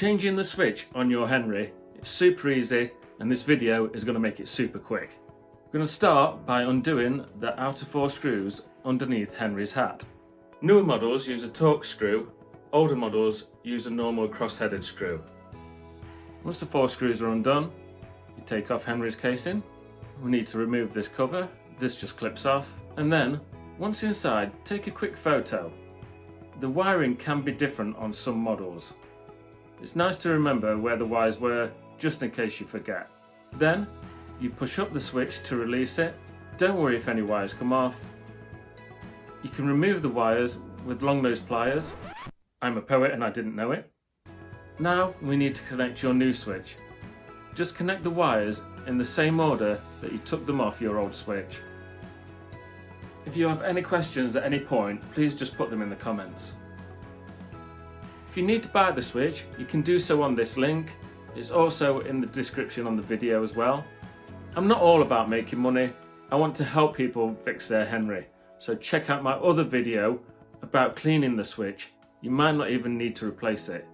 Changing the switch on your Henry is super easy, and this video is going to make it super quick. We're going to start by undoing the outer 4 screws underneath Henry's hat. Newer models use a Torx screw, older models use a normal cross-headed screw. Once the 4 screws are undone, you take off Henry's casing. We need to remove this cover, this just clips off, and then once inside, take a quick photo. The wiring can be different on some models. It's nice to remember where the wires were, just in case you forget. Then, you push up the switch to release it. Don't worry if any wires come off. You can remove the wires with long nose pliers. I'm a poet and I didn't know it. Now we need to connect your new switch. Just connect the wires in the same order that you took them off your old switch. If you have any questions at any point, please just put them in the comments. If you need to buy the switch, you can do so on this link. It's also in the description on the video as well. I'm not all about making money. I want to help people fix their Henry. So check out my other video about cleaning the switch. You might not even need to replace it.